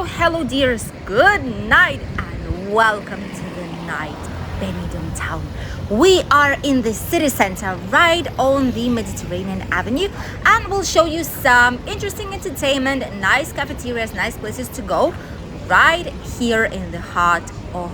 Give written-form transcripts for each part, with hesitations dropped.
hello dears, good night and welcome to the night Benidorm town. We are in the city center right on the Mediterranean Avenue, and we'll show you some interesting entertainment, nice cafeterias, nice places to go right here in the heart of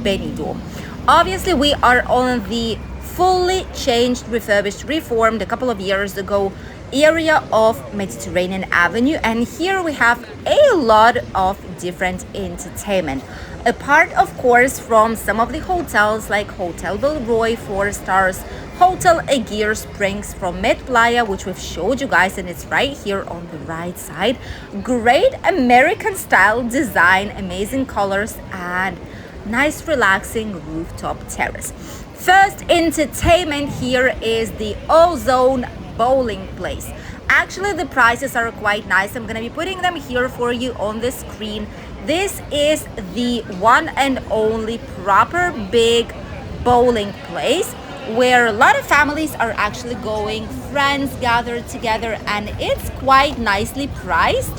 Benidorm. Obviously we are on the fully changed, refurbished, reformed a couple of years ago area of Mediterranean Avenue, and here we have a lot of different entertainment, apart of course from some of the hotels like Hotel Belroy 4 stars, Hotel Aguirre Springs from Med Playa, which we've showed you guys, and it's right here on the right side. Great American style design, amazing colors, and nice relaxing rooftop terrace. First entertainment here is the Ozone Bowling place. Actually, the prices are quite nice. I'm gonna be putting them here for you on the screen. This is the one and only proper big bowling place where a lot of families are actually going, friends gathered together, and it's quite nicely priced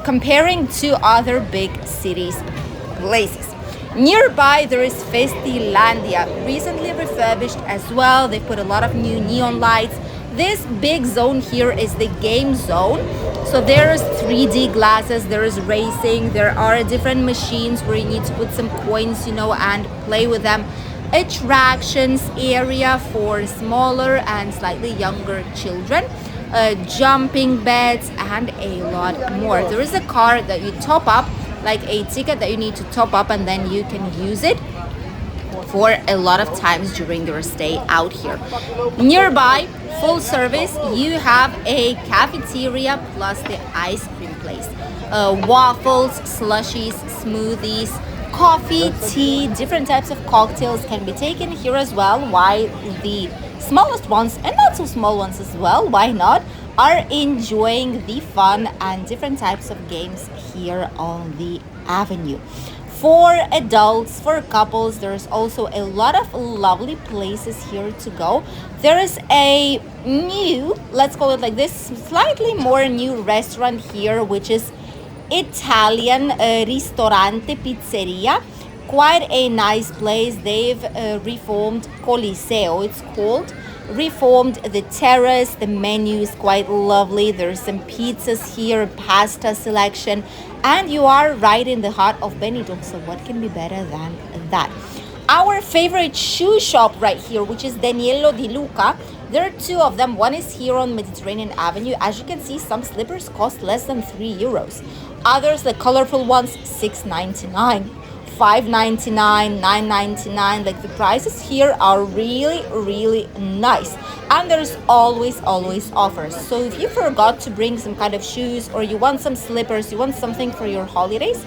comparing to other big cities places. Nearby there is Festilandia, recently refurbished as well. They put a lot of new neon lights. This big zone here is the game zone. So there's 3D glasses, there is racing, there are different machines where you need to put some coins, and play with them. Attractions area for smaller and slightly younger children. Jumping beds and a lot more. There is a card that you top up, like a ticket that you need to top up, and then you can use it for a lot of times during your stay out here. Nearby, full service, you have a cafeteria plus the ice cream place. Waffles, slushies, smoothies, coffee, tea, different types of cocktails can be taken here as well, while the smallest ones and not so small ones as well, why not, are enjoying the fun and different types of games here on the avenue. For adults, for couples, there's also a lot of lovely places here to go. There is a new, let's call it like this, slightly more new restaurant here, which is Italian Ristorante Pizzeria. Quite a nice place. They've reformed Coliseo, it's called. Reformed the terrace. The menu is quite lovely. There's some pizzas here, pasta selection, and you are right in the heart of Benidorm, so what can be better than that? Our favorite shoe shop right here, which is Daniello Di Luca. There are two of them. One is here on Mediterranean Avenue. As you can see, some slippers cost less than €3. Others, the colorful ones, $6.99. $5.99, $9.99. Like, the prices here are really nice, and there's always offers. So if you forgot to bring some kind of shoes, or you want some slippers, you want something for your holidays,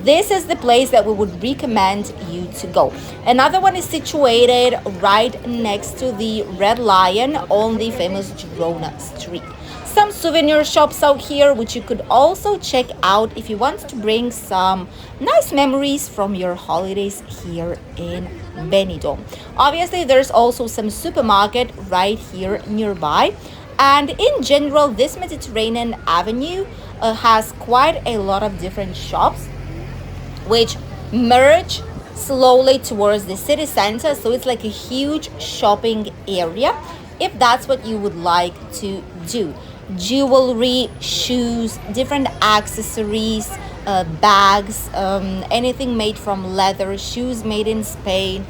this is the place that we would recommend you to go. Another one is situated right next to the Red Lion on the famous Girona Street. Some souvenir shops out here which you could also check out if you want to bring some nice memories from your holidays here in Benidorm. Obviously there's also some supermarket right here nearby, and in general this Mediterranean Avenue has quite a lot of different shops which merge slowly towards the city center, so it's like a huge shopping area if that's what you would like to do. Jewelry, shoes, different accessories, bags, anything made from leather, shoes made in Spain,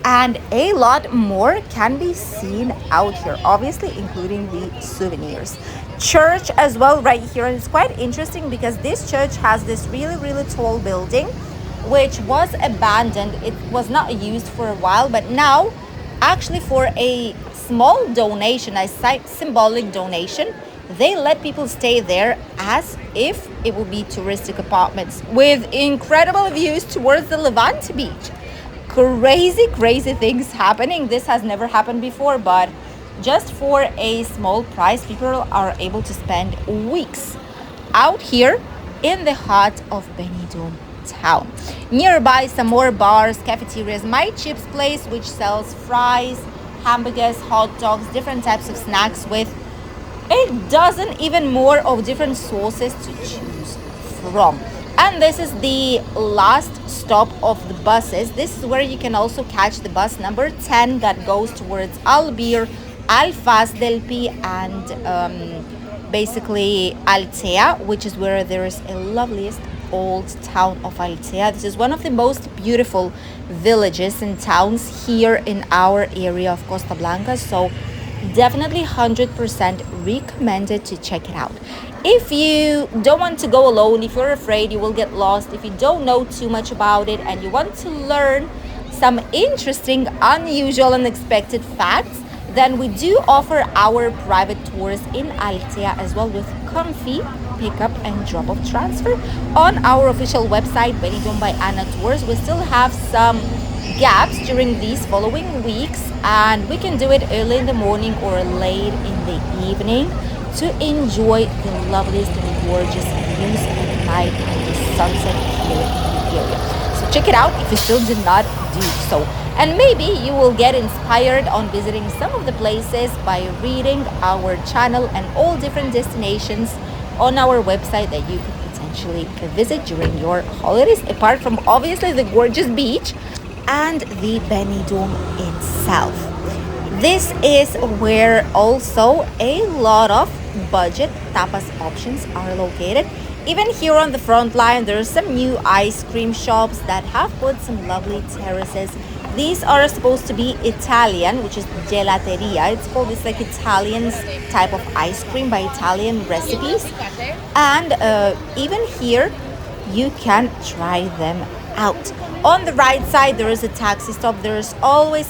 and a lot more can be seen out here, obviously including the souvenirs. Church as well right here, and it's quite interesting because this church has this really tall building which was abandoned. It was not used for a while, but now actually for a small donation, a symbolic donation, they let people stay there as if it would be touristic apartments with incredible views towards the Levante beach. Crazy things happening. This has never happened before, but just for a small price, people are able to spend weeks out here in the heart of Benidorm town. Nearby, some more bars, cafeterias. My Chips place, which sells fries, hamburgers, hot dogs, different types of snacks with a dozen even more of different sauces to choose from. And this is the last stop of the buses. This is where you can also catch the bus number 10 that goes towards Albir, Alfaz del Pi, and basically Altea, which is where there is a loveliest old town of Altea. This is one of the most beautiful villages and towns here in our area of Costa Blanca. So definitely 100% recommended to check it out. If you don't want to go alone, if you're afraid you will get lost, if you don't know too much about it and you want to learn some interesting, unusual, unexpected facts, then we do offer our private tours in Altea as well, with comfy pickup and drop-off transfer on our official website, Benidorm by Anna Tours. We still have some gaps during these following weeks, and we can do it early in the morning or late in the evening to enjoy the loveliest and gorgeous views at night and the sunset here in the area. So check it out if you still did not do so. And maybe you will get inspired on visiting some of the places by reading our channel and all different destinations on our website that you could potentially visit during your holidays, apart from obviously the gorgeous beach and the Benidorm itself. This is where also a lot of budget tapas options are located. Even here on the front line, there are some new ice cream shops that have put some lovely terraces. These are supposed to be Italian, which is gelateria. It's called, it's like Italian type of ice cream by Italian recipes. And even here, you can try them out. On the right side, there is a taxi stop. There's always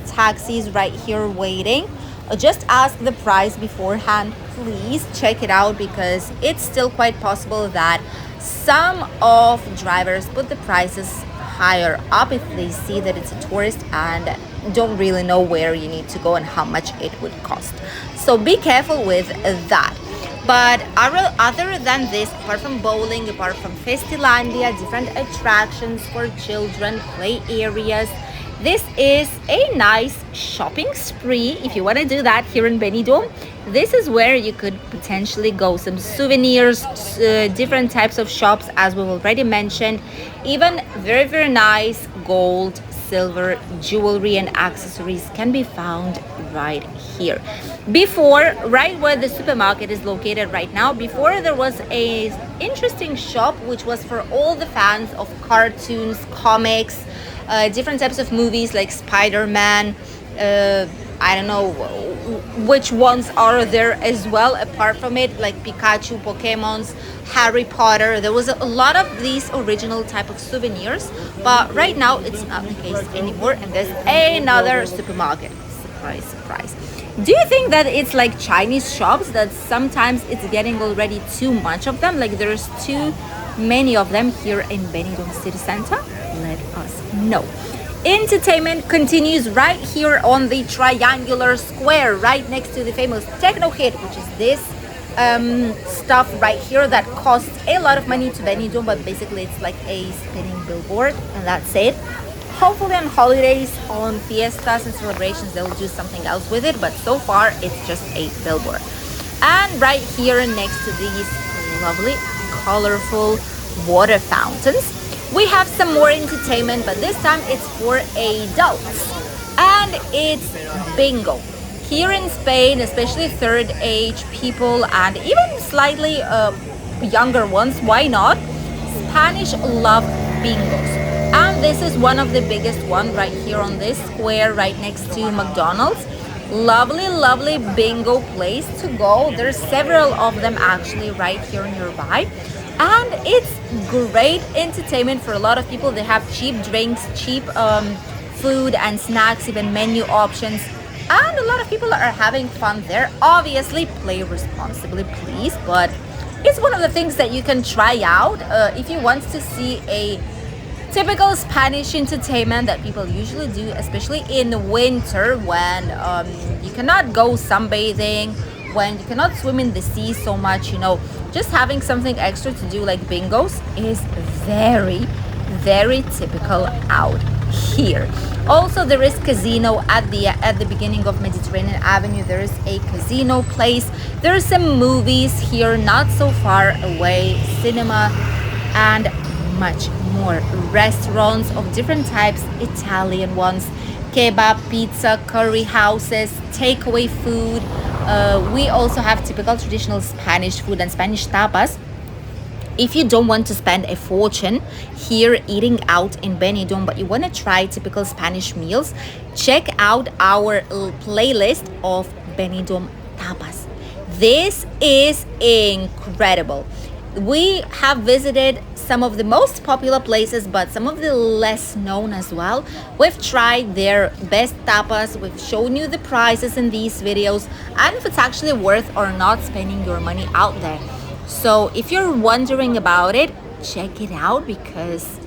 taxis right here waiting. Just ask the price beforehand. Please check it out, because it's still quite possible that some of drivers put the prices higher up if they see that it's a tourist and don't really know where you need to go and how much it would cost. So be careful with that. But other than this, apart from bowling, apart from Festilandia, different attractions for children, play areas, this is a nice shopping spree if you want to do that here in Benidorm. This is where you could potentially go. Some souvenirs, different types of shops, as we've already mentioned. Even very nice gold, silver jewelry and accessories can be found right here. Before, right where the supermarket is located right now, before there was a interesting shop which was for all the fans of cartoons, comics, different types of movies like Spider-Man. I don't know which ones are there as well apart from it, like Pikachu, Pokemons, Harry Potter. There was a lot of these original type of souvenirs, but right now it's not the case anymore, and there's another supermarket. Surprise. Do you think that it's like Chinese shops, that sometimes it's getting already too much of them, like there's too many of them here in Benidorm city center? Let us know. Entertainment continues right here on the triangular square, right next to the famous techno hit, which is this stuff right here that costs a lot of money to Benidorm, but basically it's like a spinning billboard, and that's it. Hopefully on holidays, on fiestas and celebrations, they'll do something else with it, but so far it's just a billboard. And right here next to these lovely, colorful water fountains, we have some more entertainment, but this time it's for adults, and it's bingo. Here in Spain, especially third age people and even slightly younger ones, why not? Spanish love bingos. And this is one of the biggest one right here on this square right next to McDonald's. Lovely bingo place to go. There's several of them actually right here nearby. And it's great entertainment for a lot of people. They have cheap drinks, cheap food and snacks, even menu options. And a lot of people are having fun there. Obviously, play responsibly, please. But it's one of the things that you can try out if you want to see a typical Spanish entertainment that people usually do, especially in winter when you cannot go sunbathing, when you cannot swim in the sea so much, you know. Just having something extra to do like bingos is very typical out here. Also, there is casino at the beginning of Mediterranean Avenue. There is a casino place. There are some movies here not so far away, cinema, and much more. Restaurants of different types, Italian ones, kebab, pizza, curry houses, takeaway food. We also have typical traditional Spanish food and Spanish tapas. If you don't want to spend a fortune here eating out in Benidorm, but you want to try typical Spanish meals, check out our playlist of Benidorm tapas. This is incredible. We have visited some of the most popular places, but some of the less known as well. We've tried their best tapas. We've shown you the prices in these videos and if it's actually worth or not spending your money out there. So if you're wondering about it, check it out because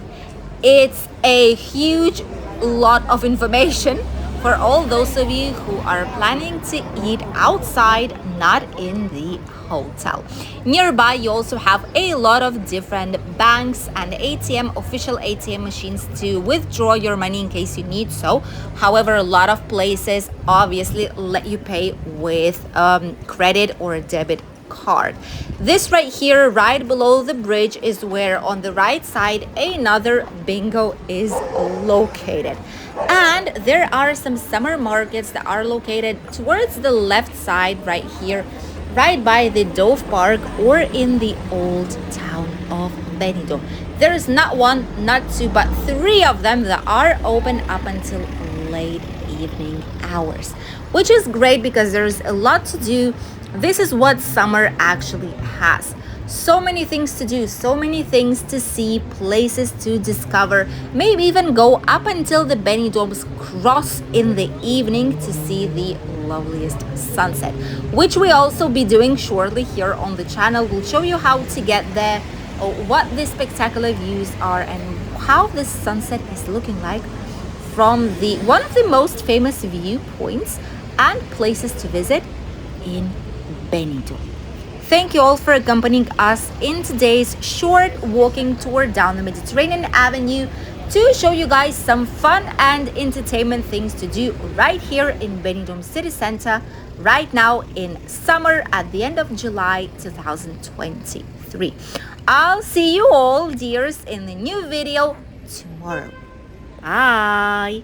it's a huge lot of information for all those of you who are planning to eat outside, not in the hotel. Nearby, you also have a lot of different banks and official ATM machines to withdraw your money in case you need so. However, a lot of places obviously let you pay with credit or debit card. This right here, right below the bridge, is where on the right side another bingo is located. And there are some summer markets that are located towards the left side right here, right by the Dove Park or in the old town of Benidorm. There is not one, not two, but three of them that are open up until late evening hours, which is great because there's a lot to do. This is what summer actually has. So many things to do, so many things to see, places to discover, maybe even go up until the Benidorm's cross in the evening to see the loveliest sunset, which we also be doing shortly here on the channel. We'll show you how to get there, what the spectacular views are, and how the sunset is looking like from one of the most famous viewpoints and places to visit in Benidorm. Thank you all for accompanying us in today's short walking tour down the Mediterranean Avenue to show you guys some fun and entertainment things to do right here in Benidorm city center right now in summer at the end of July 2023. I'll see you all, dears, in the new video tomorrow. Bye.